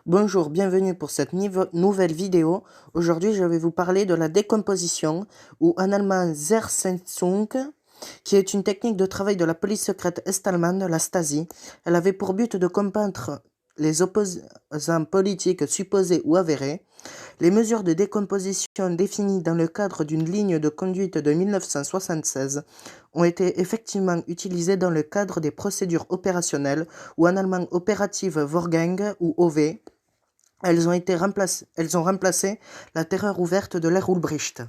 Bonjour, bienvenue pour cette nouvelle vidéo. Aujourd'hui, je vais vous parler de la décomposition, ou en allemand Zersetzung, qui est une technique de travail de la police secrète est-allemande, la Stasi. Elle avait pour but de combattre les opposants politiques supposés ou avérés. Les mesures de décomposition définies dans le cadre d'une ligne de conduite de 1976 ont été effectivement utilisées dans le cadre des procédures opérationnelles, ou en allemand opérative Vorgang ou OV. Elles ont remplacé la terreur ouverte de l'ère Ulbricht.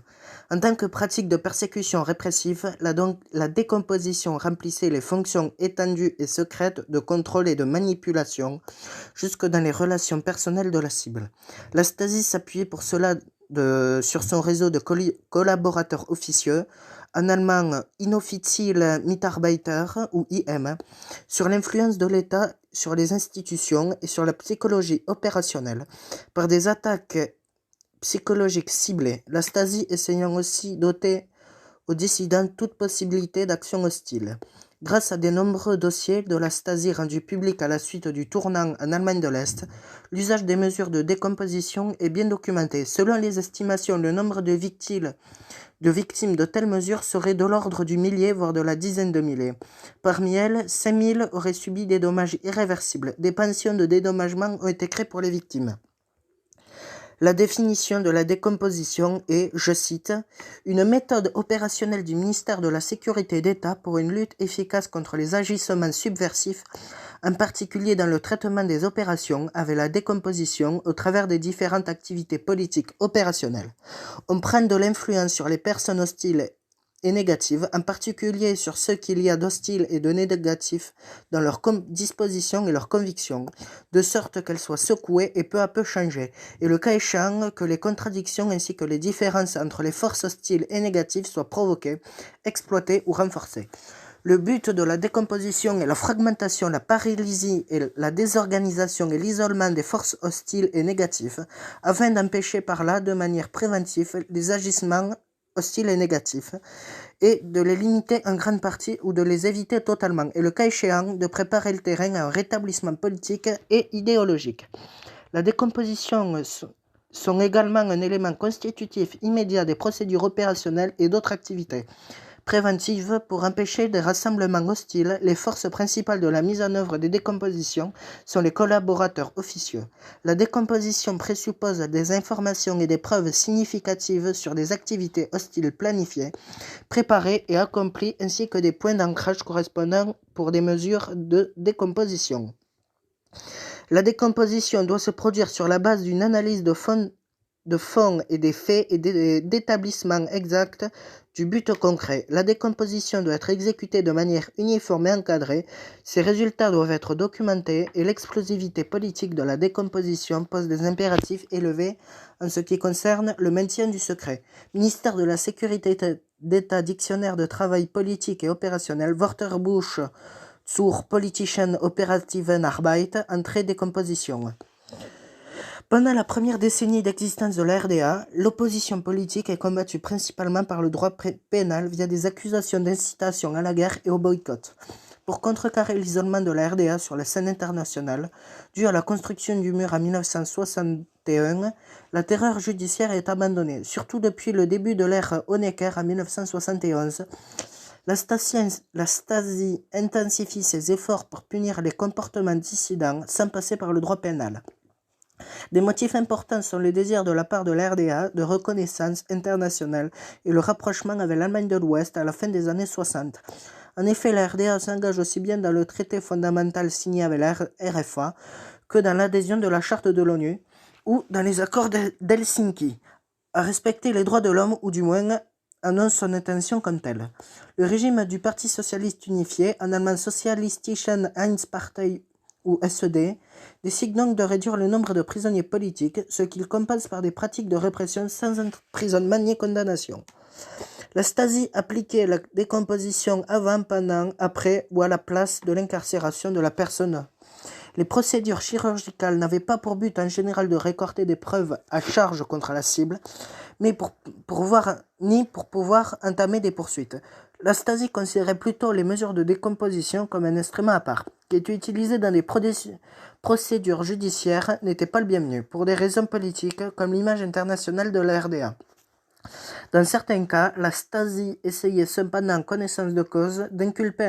En tant que pratique de persécution répressive, la décomposition remplissait les fonctions étendues et secrètes de contrôle et de manipulation, jusque dans les relations personnelles de la cible. La Stasi s'appuyait pour cela sur son réseau de collaborateurs officieux, en allemand Inoffizielle Mitarbeiter ou IM, sur l'influence de l'État sur les institutions et sur la psychologie opérationnelle, par des attaques psychologiques ciblées, la Stasi essayant aussi d'ôter aux dissidents toute possibilité d'action hostile. Grâce à de nombreux dossiers de la Stasi rendus publics à la suite du tournant en Allemagne de l'Est, l'usage des mesures de décomposition est bien documenté. Selon les estimations, le nombre de victimes de telles mesures serait de l'ordre du millier, voire de la dizaine de milliers. Parmi elles, 5000 auraient subi des dommages irréversibles. Des pensions de dédommagement ont été créées pour les victimes. La définition de la décomposition est, je cite, « une méthode opérationnelle du ministère de la Sécurité d'État pour une lutte efficace contre les agissements subversifs, en particulier dans le traitement des opérations avec la décomposition au travers des différentes activités politiques opérationnelles. On prend de l'influence sur les personnes hostiles et négatives, en particulier sur ce qu'il y a d'hostile et de négatif dans leurs dispositions et leurs convictions, de sorte qu'elles soient secouées et peu à peu changées, et le cas échéant que les contradictions ainsi que les différences entre les forces hostiles et négatives soient provoquées, exploitées ou renforcées. Le but de la décomposition est la fragmentation, la paralysie et la désorganisation et l'isolement des forces hostiles et négatives, afin d'empêcher par là, de manière préventive, les agissements hostiles et négatifs, et de les limiter en grande partie ou de les éviter totalement, et le cas échéant, de préparer le terrain à un rétablissement politique et idéologique. La décomposition sont également un élément constitutif immédiat des procédures opérationnelles et d'autres activités préventives pour empêcher des rassemblements hostiles. Les forces principales de la mise en œuvre des décompositions sont les collaborateurs officieux. La décomposition présuppose des informations et des preuves significatives sur des activités hostiles planifiées, préparées et accomplies, ainsi que des points d'ancrage correspondants pour des mesures de décomposition. La décomposition doit se produire sur la base d'une analyse de fond et des faits et d'établissement exact du but concret. La décomposition doit être exécutée de manière uniforme et encadrée. Ses résultats doivent être documentés et l'explosivité politique de la décomposition pose des impératifs élevés en ce qui concerne le maintien du secret. Ministère de la Sécurité d'État, dictionnaire de travail politique et opérationnel, Wörterbuch zur politischen operativen Arbeit, entrée décomposition. Pendant la première décennie d'existence de la RDA, l'opposition politique est combattue principalement par le droit pénal via des accusations d'incitation à la guerre et au boycott. Pour contrecarrer l'isolement de la RDA sur la scène internationale, dû à la construction du mur en 1961, la terreur judiciaire est abandonnée, surtout depuis le début de l'ère Honecker en 1971. La Stasi intensifie ses efforts pour punir les comportements dissidents sans passer par le droit pénal. Des motifs importants sont le désir de la part de la RDA de reconnaissance internationale et le rapprochement avec l'Allemagne de l'Ouest à la fin des années 60. En effet, la RDA s'engage aussi bien dans le traité fondamental signé avec la RFA que dans l'adhésion de la Charte de l'ONU ou dans les accords d'Helsinki, à respecter les droits de l'homme ou du moins annonce son intention comme telle. Le régime du Parti socialiste unifié, en allemand Sozialistischen Einheitspartei ou SED, décide donc de réduire le nombre de prisonniers politiques, ce qu'il compense par des pratiques de répression sans emprisonnement ni condamnation. La Stasi appliquait la décomposition avant, pendant, après ou à la place de l'incarcération de la personne. Les procédures chirurgicales n'avaient pas pour but en général de récolter des preuves à charge contre la cible, mais pour pouvoir entamer des poursuites. La Stasi considérait plutôt les mesures de décomposition comme un instrument à part, qui était utilisé dans des procédures judiciaires, n'était pas le bienvenu, pour des raisons politiques, comme l'image internationale de la RDA. Dans certains cas, la Stasi essayait cependant, en connaissance de cause, d'inculper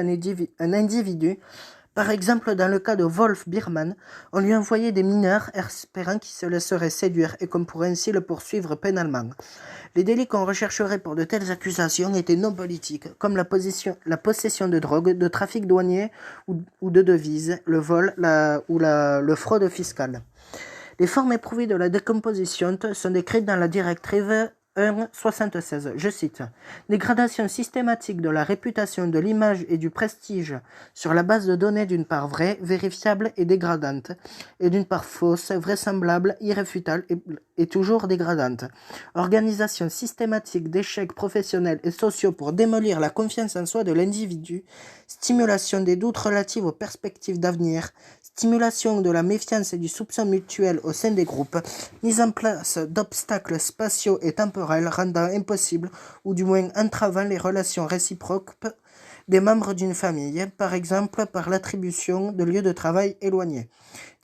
un individu. Par exemple, dans le cas de Wolf Biermann, on lui envoyait des mineurs espérant qu'il se laisserait séduire et qu'on pourrait ainsi le poursuivre pénalement. Les délits qu'on rechercherait pour de telles accusations étaient non politiques, comme la possession de drogue, de trafic douanier ou de devises, le vol le fraude fiscale. Les formes éprouvées de la décomposition sont décrites dans la directive 1.76, je cite, « Dégradation systématique de la réputation, de l'image et du prestige sur la base de données d'une part vraie, vérifiable et dégradante, et d'une part fausse, vraisemblable, irréfutable et toujours dégradante. Organisation systématique d'échecs professionnels et sociaux pour démolir la confiance en soi de l'individu, stimulation des doutes relatifs aux perspectives d'avenir, stimulation de la méfiance et du soupçon mutuel au sein des groupes, mise en place d'obstacles spatiaux et temporels rendant impossible ou du moins entravant les relations réciproques des membres d'une famille, par exemple par l'attribution de lieux de travail éloignés.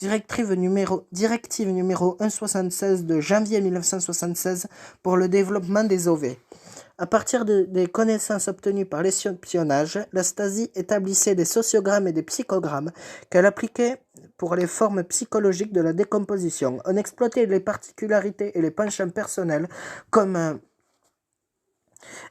Directive numéro 1.76 de janvier 1976 pour le développement des OV. À partir des connaissances obtenues par l'espionnage, la Stasi établissait des sociogrammes et des psychogrammes qu'elle appliquait pour les formes psychologiques de la décomposition. On exploitait les particularités et les penchants personnels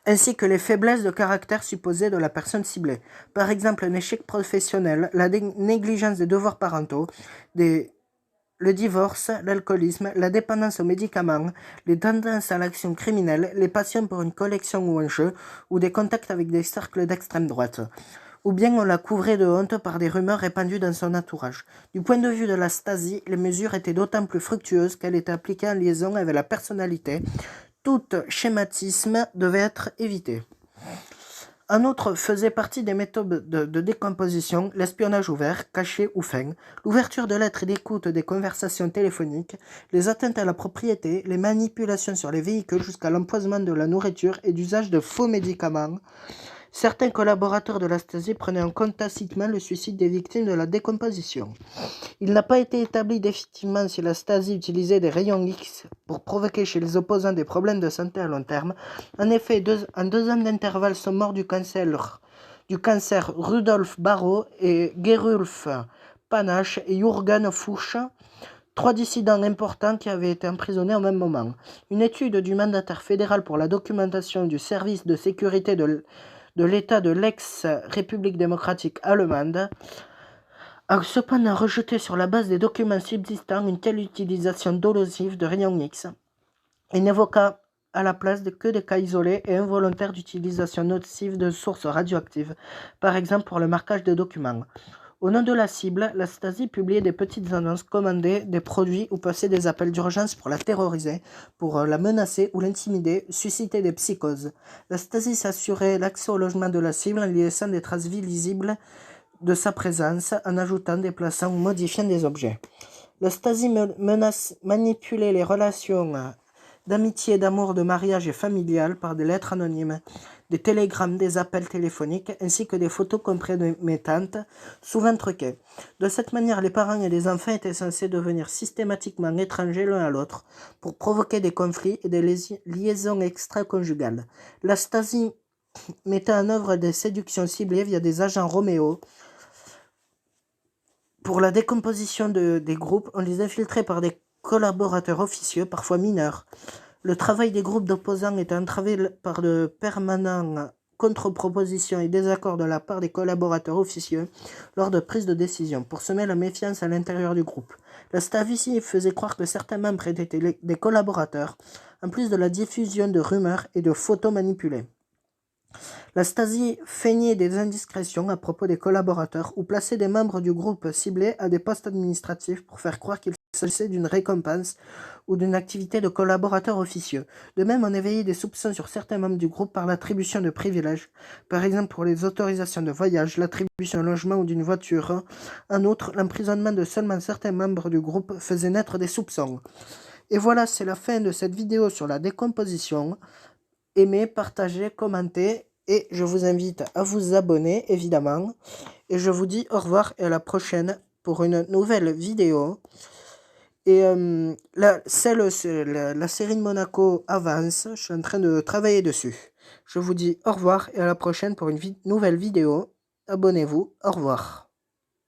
ainsi que les faiblesses de caractère supposées de la personne ciblée. Par exemple, un échec professionnel, la négligence des devoirs parentaux, le divorce, l'alcoolisme, la dépendance aux médicaments, les tendances à l'action criminelle, les passions pour une collection ou un jeu, ou des contacts avec des cercles d'extrême droite. Ou bien on la couvrait de honte par des rumeurs répandues dans son entourage. Du point de vue de la Stasi, les mesures étaient d'autant plus fructueuses qu'elles étaient appliquées en liaison avec la personnalité. Tout schématisme devait être évité. En outre, faisait partie des méthodes de décomposition l'espionnage ouvert, caché ou feint, l'ouverture de lettres et d'écoute des conversations téléphoniques, les atteintes à la propriété, les manipulations sur les véhicules jusqu'à l'empoisonnement de la nourriture et d'usage de faux médicaments. Certains collaborateurs de la Stasi prenaient en compte tacitement le suicide des victimes de la décomposition. Il n'a pas été établi définitivement si la Stasi utilisait des rayons X pour provoquer chez les opposants des problèmes de santé à long terme. En effet, en 2 ans d'intervalle sont morts du cancer Rudolf Barrow et Gerulf Panache et Jürgen Fuchs, 3 dissidents importants qui avaient été emprisonnés au même moment. Une étude du mandataire fédéral pour la documentation du service de sécurité de l'État de l'ex-République démocratique allemande a cependant rejeté sur la base des documents subsistants une telle utilisation dolosive de rayons X et n'évoqua à la place que des cas isolés et involontaires d'utilisation nocive de sources radioactives, par exemple pour le marquage de documents. Au nom de la cible, la Stasi publiait des petites annonces, commandait des produits ou passait des appels d'urgence pour la terroriser, pour la menacer ou l'intimider, susciter des psychoses. La Stasi s'assurait l'accès au logement de la cible en lui laissant des traces visibles de sa présence, en ajoutant, déplaçant ou modifiant des objets. La Stasi manipulait les relations d'amitié, d'amour, de mariage et familial par des lettres anonymes, des télégrammes, des appels téléphoniques, ainsi que des photos compromettantes, souvent truquées. De cette manière, les parents et les enfants étaient censés devenir systématiquement étrangers l'un à l'autre pour provoquer des conflits et des liaisons extra-conjugales. La Stasi mettait en œuvre des séductions ciblées via des agents Roméo. Pour la décomposition des groupes, on les infiltrait par des collaborateurs officieux, parfois mineurs. Le travail des groupes d'opposants était entravé par de permanents contre-propositions et désaccords de la part des collaborateurs officieux lors de prises de décision, pour semer la méfiance à l'intérieur du groupe. La Stasi faisait croire que certains membres étaient des collaborateurs, en plus de la diffusion de rumeurs et de photos manipulées. La Stasi feignait des indiscrétions à propos des collaborateurs ou plaçait des membres du groupe ciblés à des postes administratifs pour faire croire qu'il s'agissait d'une récompense ou d'une activité de collaborateurs officieux. De même, on éveillait des soupçons sur certains membres du groupe par l'attribution de privilèges, par exemple pour les autorisations de voyage, l'attribution d'un logement ou d'une voiture. En outre, l'emprisonnement de seulement certains membres du groupe faisait naître des soupçons. Et voilà, c'est la fin de cette vidéo sur la décomposition. Aimez, partagez, commentez Et je vous invite à vous abonner, évidemment. Et je vous dis au revoir et à la prochaine pour une nouvelle vidéo. Et la série de Monaco avance. Je suis en train de travailler dessus. Je vous dis au revoir et à la prochaine pour une nouvelle vidéo. Abonnez-vous. Au revoir.